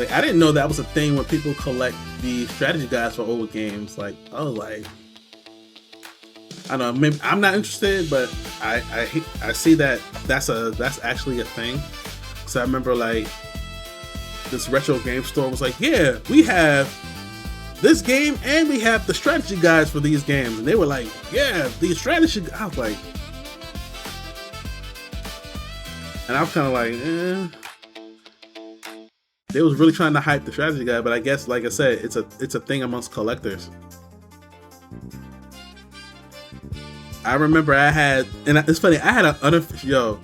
Like, I didn't know that was a thing when people collect the strategy guides for old games. Like, oh, like, I don't know, maybe I'm not interested, but I see that that's actually a thing. So I remember like this retro game store was like, yeah, we have this game and we have the strategy guides for these games, and they were like, yeah, the strategy. I was like, and I was kind of like, They was really trying to hype the strategy guide, but I guess, like I said, it's a thing amongst collectors. I remember I had, and it's funny, I had an unofficial,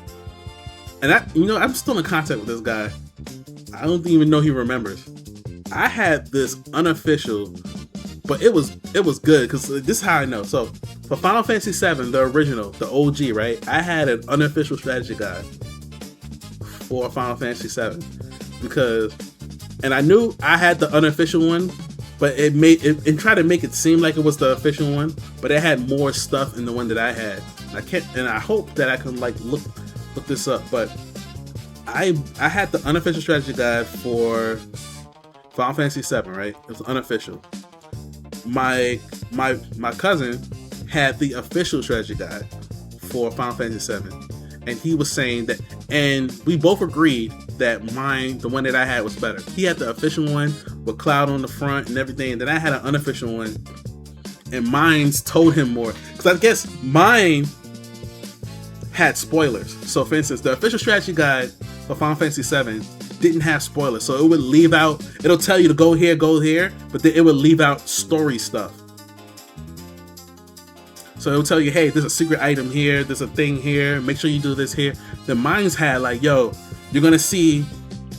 and I'm still in contact with this guy. I don't even know he remembers. I had this unofficial, but it was good, because this is how I know. So for Final Fantasy VII, the original, the OG, right? I had an unofficial strategy guide for Final Fantasy VII, because, and I knew I had the unofficial one, but it tried to make it seem like it was the official one, but it had more stuff in the one that I had. And I hope that I can like look this up, but I had the unofficial strategy guide for Final Fantasy VII, right? It was unofficial. My cousin had the official strategy guide for Final Fantasy VII, and he was saying that, and we both agreed that the one that I had, was better. He had the official one with Cloud on the front and everything, and then I had an unofficial one, and mine's told him more, because I guess mine had spoilers. So for instance, the official strategy guide for Final Fantasy VII didn't have spoilers, so it would leave out, it'll tell you to go here, but then it would leave out story stuff. So it'll tell you, hey, there's a secret item here, there's a thing here, make sure you do this here. Then mine's had like, yo, you're gonna see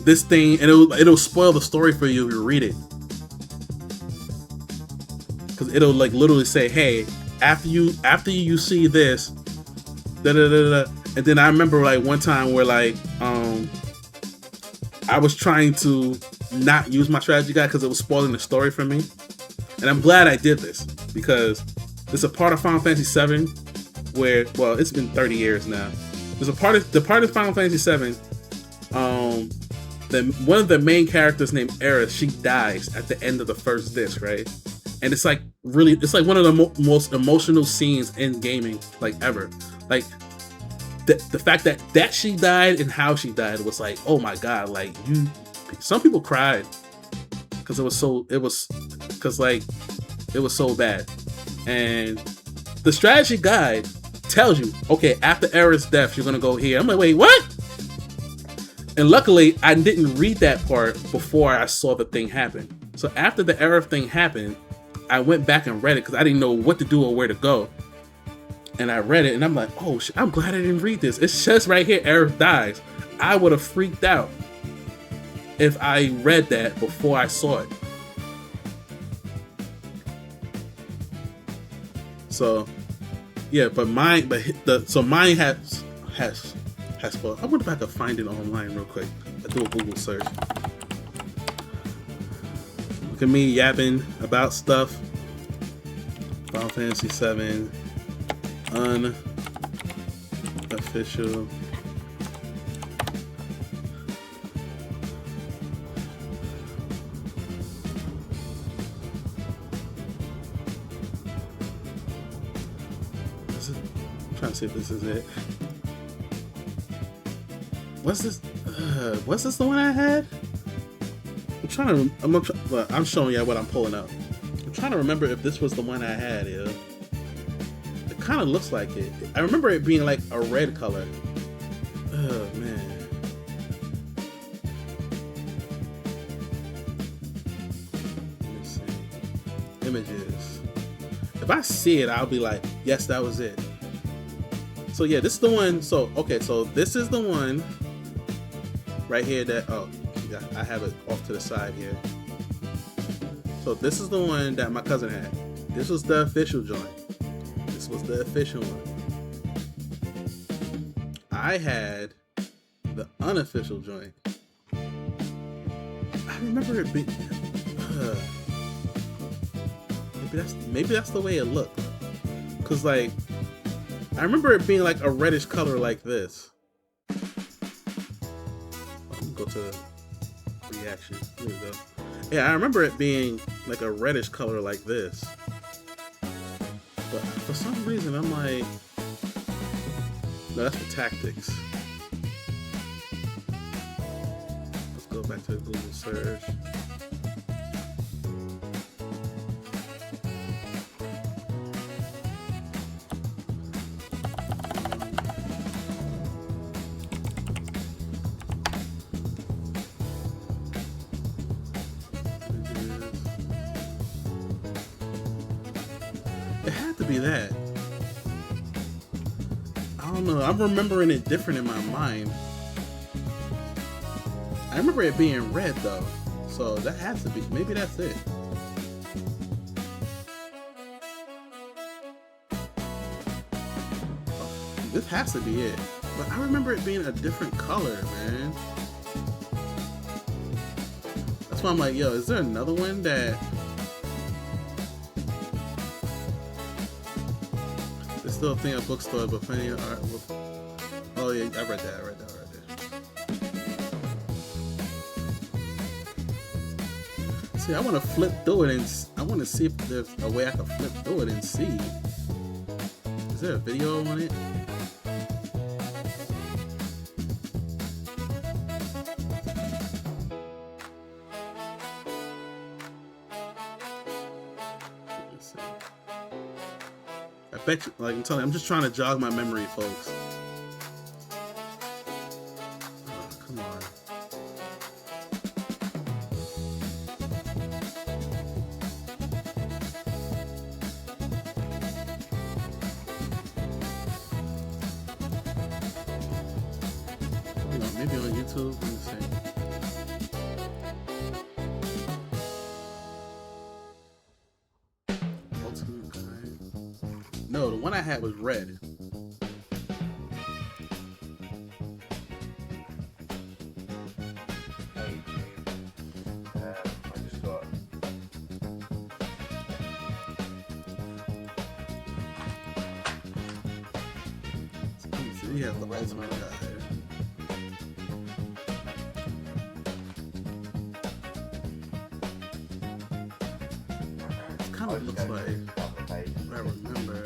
this thing, and it'll spoil the story for you if you read it, because it'll like literally say, hey, after you see this, da da da da. And then I remember like one time where like I was trying to not use my strategy guide because it was spoiling the story for me, and I'm glad I did this, because there's a part of Final Fantasy VII where, well, it's been 30 years now. There's a part of Final Fantasy VII. One of the main characters named Aerith, she dies at the end of the first disc, right? And it's like one of the most emotional scenes in gaming, like ever. Like the fact that she died and how she died was like, oh my god, like some people cried because it was so bad. And the strategy guide tells you, okay, after Aerith's death, you're gonna go here. I'm like, wait, what? And luckily, I didn't read that part before I saw the thing happen. So after the Aerith thing happened, I went back and read it because I didn't know what to do or where to go. And I read it, and I'm like, oh shit, I'm glad I didn't read this. It's just right here, Aerith dies. I would have freaked out if I read that before I saw it. So, yeah, but mine has spoiled. I wonder if I could find it online real quick. I do a Google search. Look at me yapping about stuff. Final Fantasy VII unofficial. I'm trying to see if this is it. What's this? Was this the one I had? I'm showing you what I'm pulling up. I'm trying to remember if this was the one I had. Yeah, it kind of looks like it. I remember it being like a red color. Oh man. Let me see. Images. If I see it, I'll be like, yes, that was it. So yeah, this is the one. So okay, so this is the one right here that, oh yeah, I have it off to the side here. So this is the one that my cousin had. This was the official joint. This was the official one. I had the unofficial joint. I remember it being maybe that's the way it looked, cause like I remember it being like a reddish color like this. Go to reaction. Here we go. Yeah, I remember it being like a reddish color like this. But for some reason, I'm like, no, that's for tactics. Let's go back to the Google search. It had to be that. I don't know. I'm remembering it different in my mind. I remember it being red though, so that has to be. Maybe that's it. Oh, this has to be it. But I remember it being a different color, man. That's why I'm like, yo, is there another one that? There's still a thing at bookstore, but plenty of art. Oh yeah, I read that. See, I want to flip through it and I want to see if there's a way I can flip through it and see. Is there a video on it? Let's see. I bet you, like I'm telling you, I'm just trying to jog my memory, folks. Oh, come on. Maybe on YouTube. Let me see. Ultimate Guide. No, the one I had was red. I just got. So he has the Ultimate Guide. Kind of looks like I remember.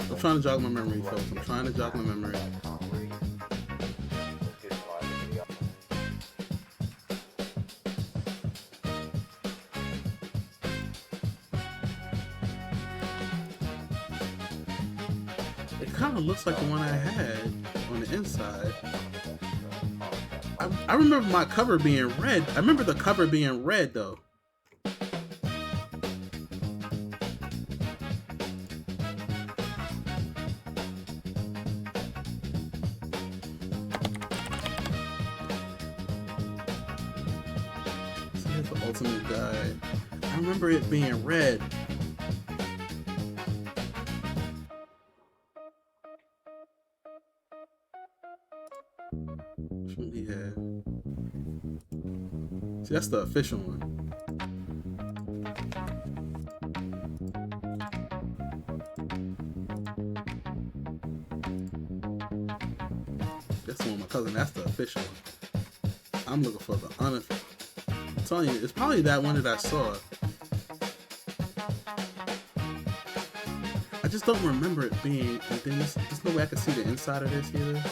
I'm trying to jog my memory, folks. I'm trying to jog my memory. It kind of looks like the one I had on the inside. I remember my cover being red. I remember the cover being red though. So here's the Ultimate Guide. I remember it being red. Yeah. See, that's the official one. That's the one, my cousin. That's the official one. I'm looking for the unofficial. I'm telling you, it's probably that one that I saw. I just don't remember it being. And then there's no way I can see the inside of this either.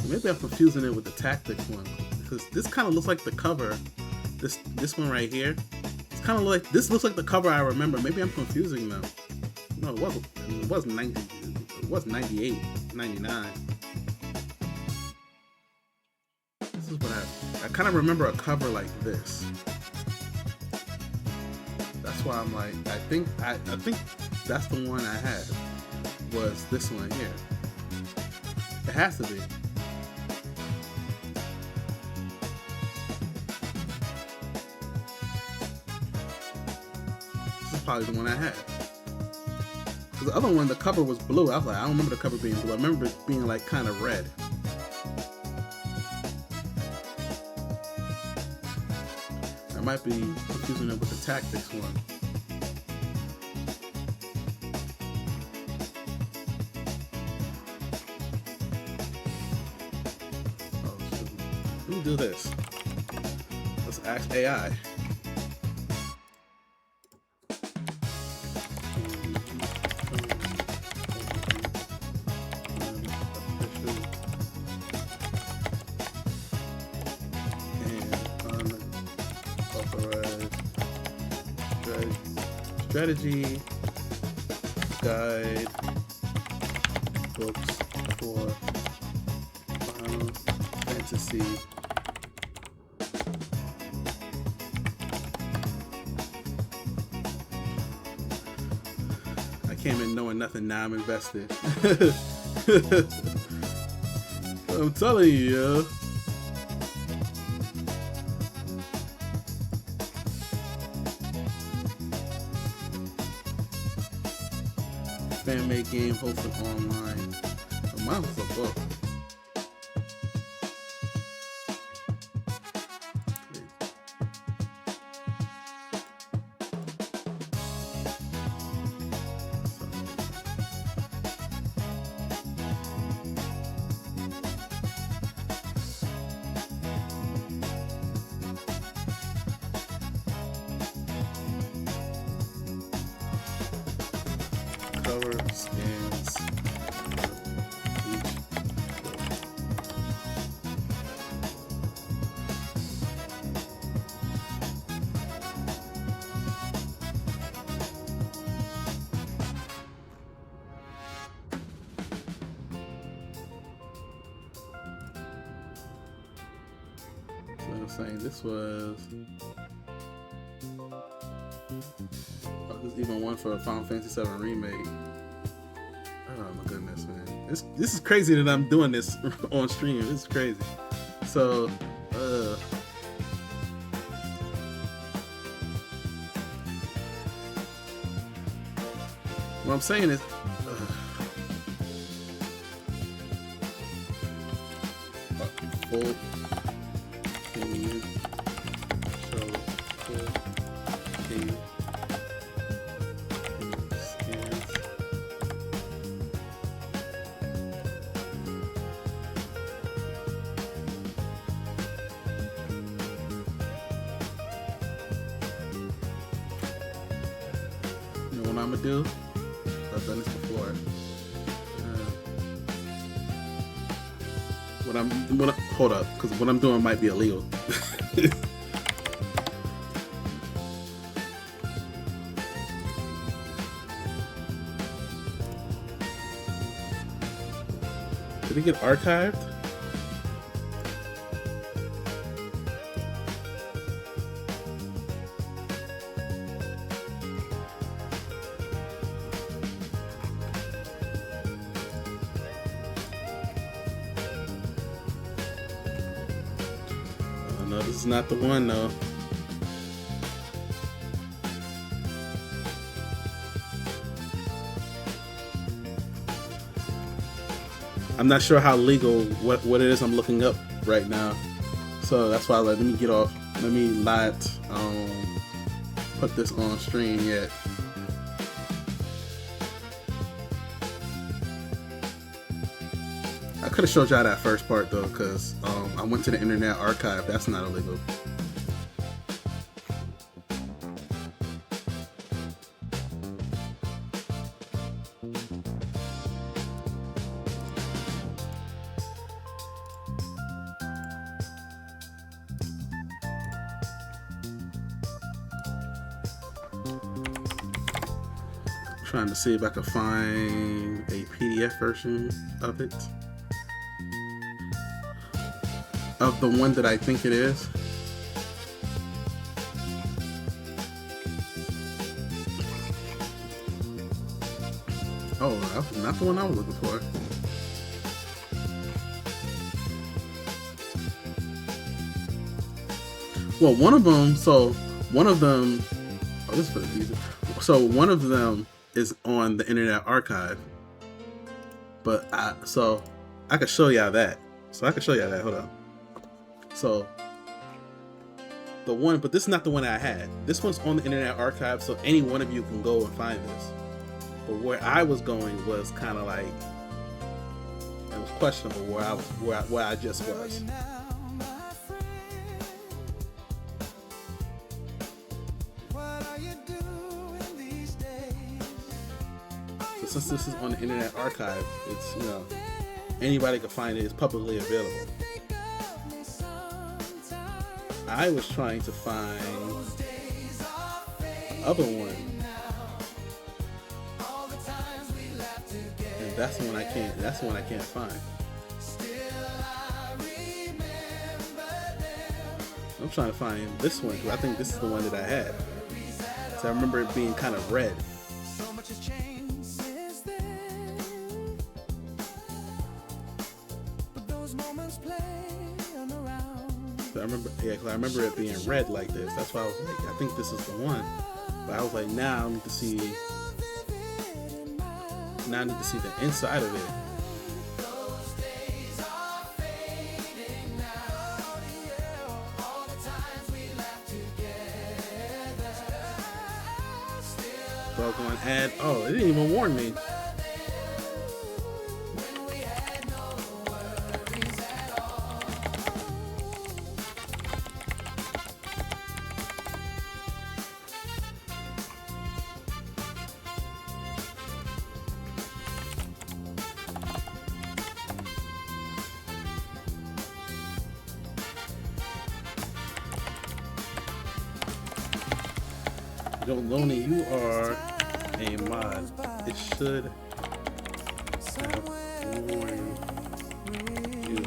Maybe I'm confusing it with the Tactics one, because this kind of looks like the cover. This one right here. It's kind of like this looks like the cover I remember. Maybe I'm confusing them. No, it wasn't. It was 90. It was 98, 99. This is what I kind of remember a cover like this. That's why I'm like, I think that's the one I had. Was this one here? It has to be. That's probably the one I had. Cause the other one, the cover was blue. I was like, I don't remember the cover being blue. I remember it being like kind of red. I might be confusing it with the Tactics one. Oh, let me do this. Let's ask AI. Strategy guide books for Final Fantasy. I came in knowing nothing, now I'm invested. I'm telling you. Fan-made game hosted online. Oh, mine was a book. Cover scans each book. So I'm saying this was. There's even one for Final Fantasy VII Remake. Oh my goodness, man. This is crazy that I'm doing this on stream. This is crazy. So, what I'm saying is, full. Can you show full? Can you? What I'm gonna do, I've done this before. Hold up, because what I'm doing might be illegal. Did it get archived? No, this is not the one though. I'm not sure how legal what it is I'm looking up right now, so that's why I was like, let me get off. Let me not put this on stream yet. I could have showed y'all that first part though, because I went to the Internet Archive. That's not illegal. Trying to see if I can find a PDF version of it. Of the one that I think it is. Oh, that was not the one I was looking for. Well, one of them, oh, this is for the music. So one of them is on the Internet Archive, but I could show y'all that. So I can show y'all that. Hold on. So the one, but this is not the one I had. This one's on the Internet Archive, so any one of you can go and find this. But where I was going was kind of like, it was questionable where I was, where I just was. So since this is on the Internet Archive, it's, you know, anybody can find it. It's publicly available. I was trying to find the other one, and that's the one I can't. That's the one I can't find. I'm trying to find this one because I think this is the one that I had. So I remember it being kind of red. I remember, yeah, because I remember it being red like this. That's why I was like, I think this is the one. But I was like, now I need to see. Now I need to see the inside of it. So I was going to add. Oh, it didn't even warn me. Lonely, you are a mod. It should have warned you.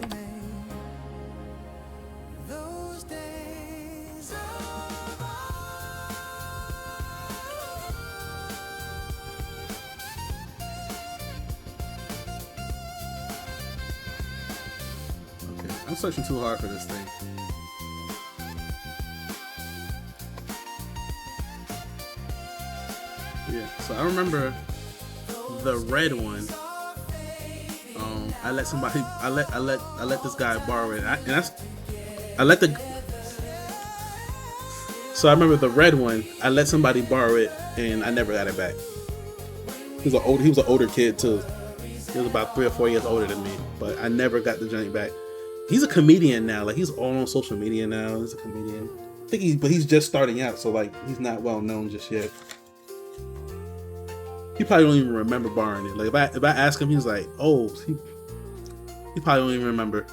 Okay, I'm searching too hard for this thing. Yeah, so I remember the red one. I let somebody, I let this guy borrow it, So I remember the red one. I let somebody borrow it, and I never got it back. He was an older kid too. He was about 3 or 4 years older than me, but I never got the joint back. He's a comedian now. Like, he's all on social media now. He's a comedian. I think but he's just starting out, so like he's not well known just yet. He probably don't even remember borrowing it. Like if I ask him, he's like, oh, he probably don't even remember.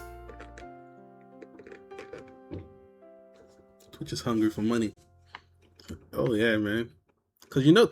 Twitch is hungry for money. Oh yeah, man. Cause you know